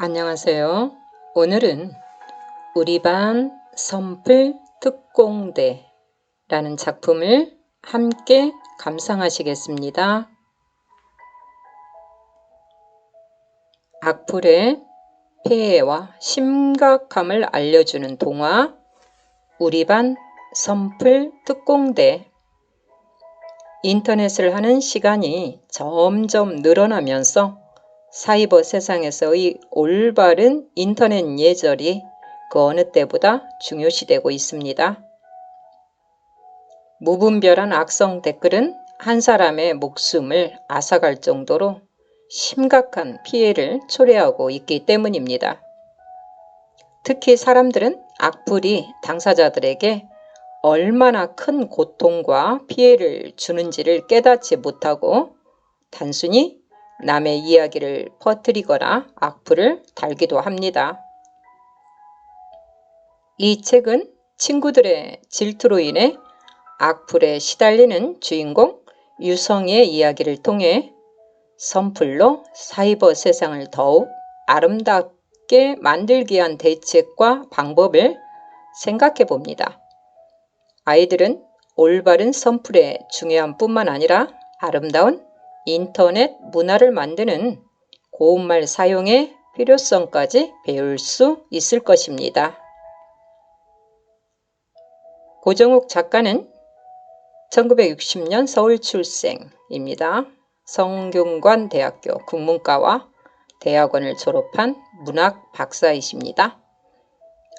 안녕하세요. 오늘은 우리 반 선풀 특공대 라는 작품을 함께 감상하시겠습니다. 악플의 폐해와 심각함을 알려주는 동화 우리 반 선풀 특공대. 인터넷을 하는 시간이 점점 늘어나면서 사이버 세상에서의 올바른 인터넷 예절이 그 어느 때보다 중요시되고 있습니다. 무분별한 악성 댓글은 한 사람의 목숨을 앗아갈 정도로 심각한 피해를 초래하고 있기 때문입니다. 특히 사람들은 악플이 당사자들에게 얼마나 큰 고통과 피해를 주는지를 깨닫지 못하고 단순히 남의 이야기를 퍼뜨리거나 악플을 달기도 합니다. 이 책은 친구들의 질투로 인해 악플에 시달리는 주인공 유성의 이야기를 통해 선풀로 사이버 세상을 더욱 아름답게 만들기 위한 대책과 방법을 생각해 봅니다. 아이들은 올바른 선풀의 중요함뿐만 아니라 아름다운 인터넷 문화를 만드는 고운말 사용의 필요성까지 배울 수 있을 것입니다. 고정욱 작가는 1960년 서울 출생입니다. 성균관대학교 국문과와 대학원을 졸업한 문학 박사이십니다.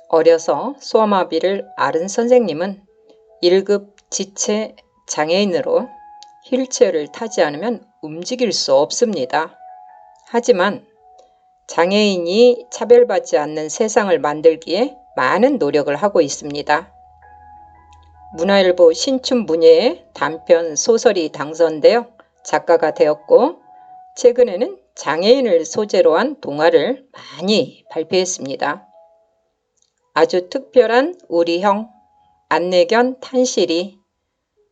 어려서 소아마비를 앓은 선생님은 1급 지체 장애인으로 휠체어를 타지 않으면 움직일 수 없습니다. 하지만 장애인이 차별받지 않는 세상을 만들기에 많은 노력을 하고 있습니다. 문화일보 신춘문예에 단편 소설이 당선되어 작가가 되었고 최근에는 장애인을 소재로 한 동화를 많이 발표했습니다. 아주 특별한 우리 형 안내견 탄실이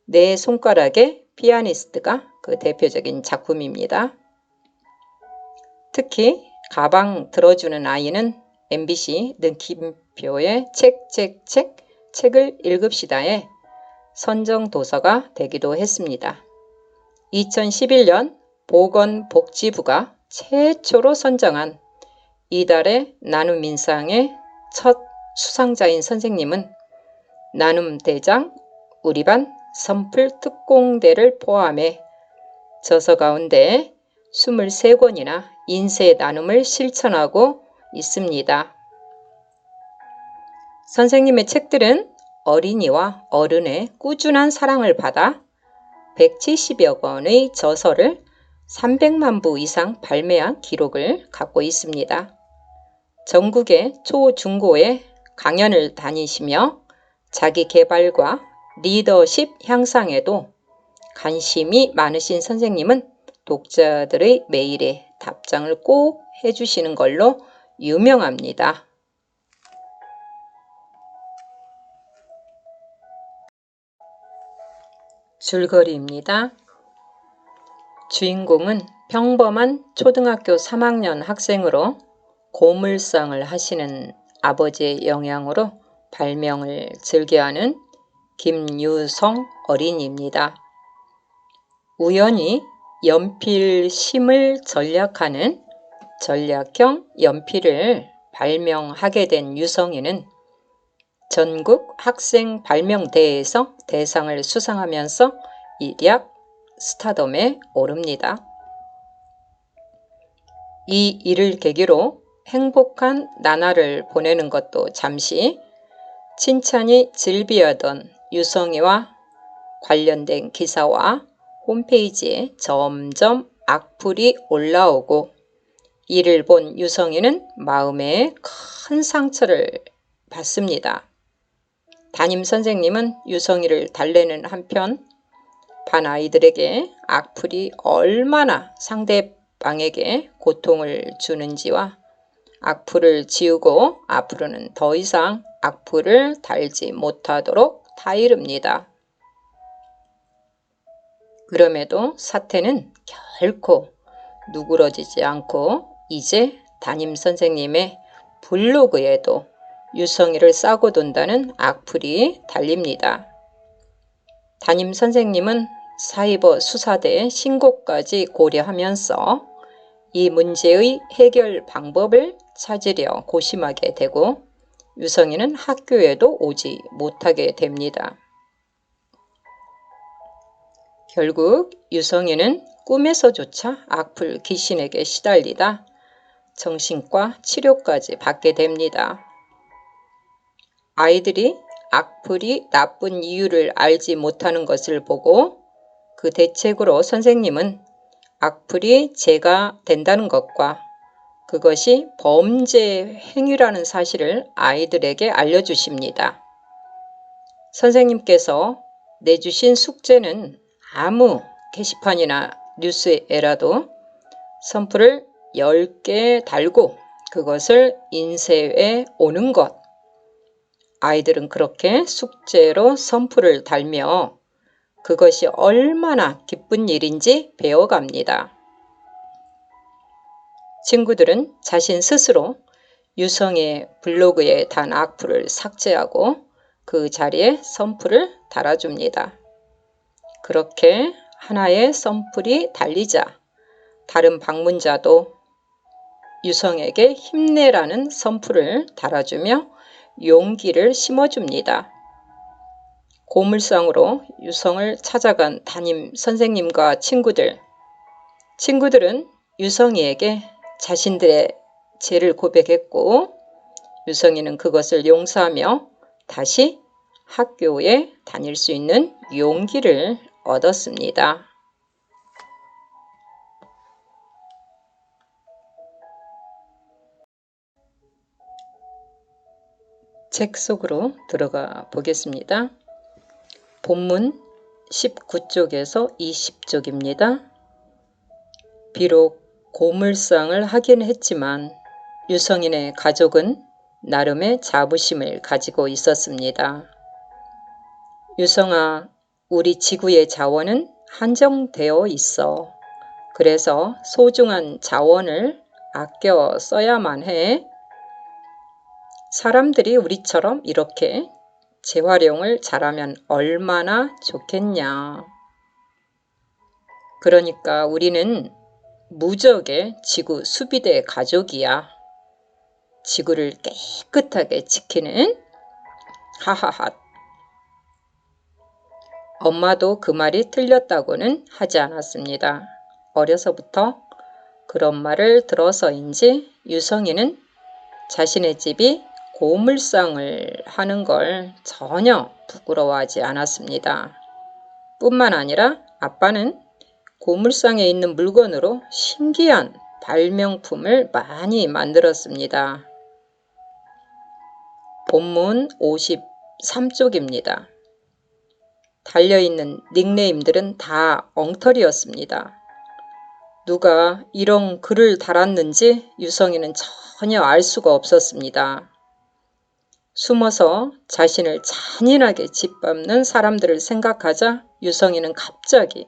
내 손가락의 피아니스트가 그 대표적인 작품입니다. 특히 가방 들어주는 아이는 MBC 느낌표의 책을 읽읍시다에 선정도서가 되기도 했습니다. 2011년 보건복지부가 최초로 선정한 이달의 나눔인상의 첫 수상자인 선생님은 나눔대장 우리 반 선풀 특공대를 포함해 저서 가운데 23권이나 인쇄 나눔을 실천하고 있습니다. 선생님의 책들은 어린이와 어른의 꾸준한 사랑을 받아 170여 권의 저서를 300만 부 이상 발매한 기록을 갖고 있습니다. 전국의 초, 중고에 강연을 다니시며 자기 개발과 리더십 향상에도 관심이 많으신 선생님은 독자들의 메일에 답장을 꼭 해주시는 걸로 유명합니다. 줄거리입니다. 주인공은 평범한 초등학교 3학년 학생으로 고물상을 하시는 아버지의 영향으로 발명을 즐겨하는 김유성 어린이입니다. 우연히 연필심을 전략하는 전략형 연필을 발명하게 된 유성이는 전국 학생 발명대회에서 대상을 수상하면서 일약 스타덤에 오릅니다. 이 일을 계기로 행복한 나날을 보내는 것도 잠시 칭찬이 즐비하던 유성이와 관련된 기사와 홈페이지에 점점 악플이 올라오고 이를 본 유성이는 마음에 큰 상처를 받습니다. 담임선생님은 유성이를 달래는 한편 반 아이들에게 악플이 얼마나 상대방에게 고통을 주는지와 악플을 지우고 앞으로는 더 이상 악플을 달지 못하도록 타이릅니다. 그럼에도 사태는 결코 누그러지지 않고 이제 담임 선생님의 블로그에도 유성이를 싸고 돈다는 악플이 달립니다. 담임 선생님은 사이버 수사대 신고까지 고려하면서 이 문제의 해결 방법을 찾으려 고심하게 되고 유성이는 학교에도 오지 못하게 됩니다. 결국 유성이는 꿈에서조차 악플 귀신에게 시달리다 정신과 치료까지 받게 됩니다. 아이들이 악플이 나쁜 이유를 알지 못하는 것을 보고 그 대책으로 선생님은 악플이 죄가 된다는 것과 그것이 범죄 행위라는 사실을 아이들에게 알려주십니다. 선생님께서 내주신 숙제는 아무 게시판이나 뉴스에라도 선풀을 10개 달고 그것을 인쇄해 오는 것. 아이들은 그렇게 숙제로 선풀을 달며 그것이 얼마나 기쁜 일인지 배워갑니다. 친구들은 자신 스스로 유성의 블로그에 단 악플을 삭제하고 그 자리에 선풀을 달아줍니다. 그렇게 하나의 선풀이 달리자 다른 방문자도 유성에게 힘내라는 선풀을 달아주며 용기를 심어줍니다. 고물상으로 유성을 찾아간 담임 선생님과 친구들은 유성이에게 자신들의 죄를 고백했고 유성이는 그것을 용서하며 다시 학교에 다닐 수 있는 용기를 얻었습니다. 책 속으로 들어가 보겠습니다. 본문 19쪽에서 20쪽입니다. 비록 고물상을 하긴 했지만 유성인의 가족은 나름의 자부심을 가지고 있었습니다. 유성아, 우리 지구의 자원은 한정되어 있어. 그래서 소중한 자원을 아껴 써야만 해. 사람들이 우리처럼 이렇게 재활용을 잘하면 얼마나 좋겠냐. 그러니까 우리는 무적의 지구 수비대 가족이야. 지구를 깨끗하게 지키는 하하하. 엄마도 그 말이 틀렸다고는 하지 않았습니다. 어려서부터 그런 말을 들어서인지 유성이는 자신의 집이 고물상을 하는 걸 전혀 부끄러워하지 않았습니다. 뿐만 아니라 아빠는 고물상에 있는 물건으로 신기한 발명품을 많이 만들었습니다. 본문 53쪽입니다. 달려있는 닉네임들은 다 엉터리였습니다. 누가 이런 글을 달았는지 유성이는 전혀 알 수가 없었습니다. 숨어서 자신을 잔인하게 짓밟는 사람들을 생각하자 유성이는 갑자기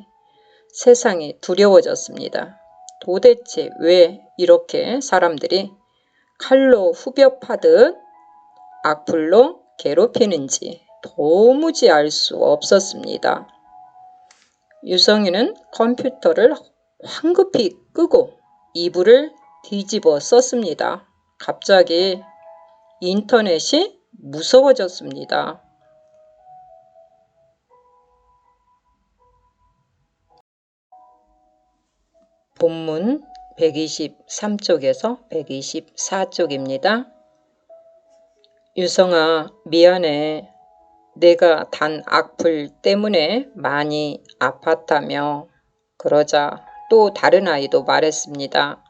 세상이 두려워졌습니다. 도대체 왜 이렇게 사람들이 칼로 후벼 파듯 악플로 괴롭히는지 도무지 알 수 없었습니다. 유성이는 컴퓨터를 황급히 끄고 이불을 뒤집어 썼습니다. 갑자기 인터넷이 무서워졌습니다. 본문 123쪽에서 124쪽입니다. 유성아, 미안해. 내가 단 악플 때문에 많이 아팠다며. 그러자 또 다른 아이도 말했습니다.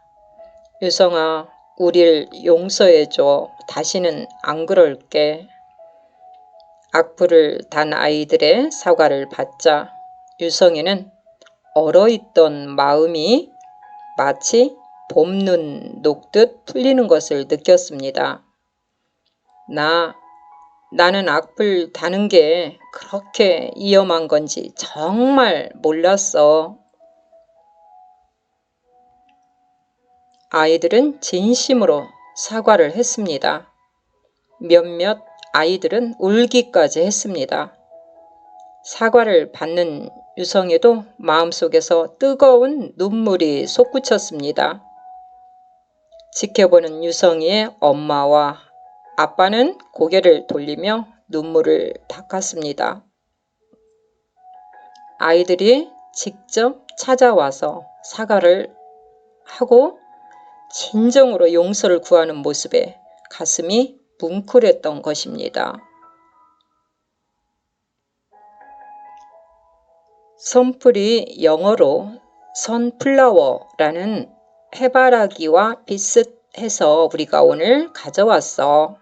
유성아, 우릴 용서해줘. 다시는 안 그럴게. 악플을 단 아이들의 사과를 받자 유성이는 얼어있던 마음이 마치 봄눈 녹듯 풀리는 것을 느꼈습니다. 나는 악플 다는 게 그렇게 위험한 건지 정말 몰랐어. 아이들은 진심으로 사과를 했습니다. 몇몇 아이들은 울기까지 했습니다. 사과를 받는 유성에도 마음속에서 뜨거운 눈물이 솟구쳤습니다. 지켜보는 유성이의 엄마와 아빠는 고개를 돌리며 눈물을 닦았습니다. 아이들이 직접 찾아와서 사과를 하고 진정으로 용서를 구하는 모습에 가슴이 뭉클했던 것입니다. 선풀이 영어로 선플라워라는 해바라기와 비슷해서 우리가 오늘 가져왔어.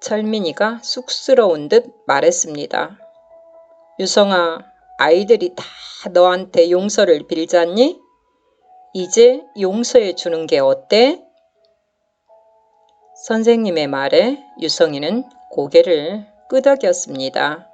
철민이가 쑥스러운 듯 말했습니다. 유성아, 아이들이 다 너한테 용서를 빌잖니? 이제 용서해 주는 게 어때? 선생님의 말에 유성이는 고개를 끄덕였습니다.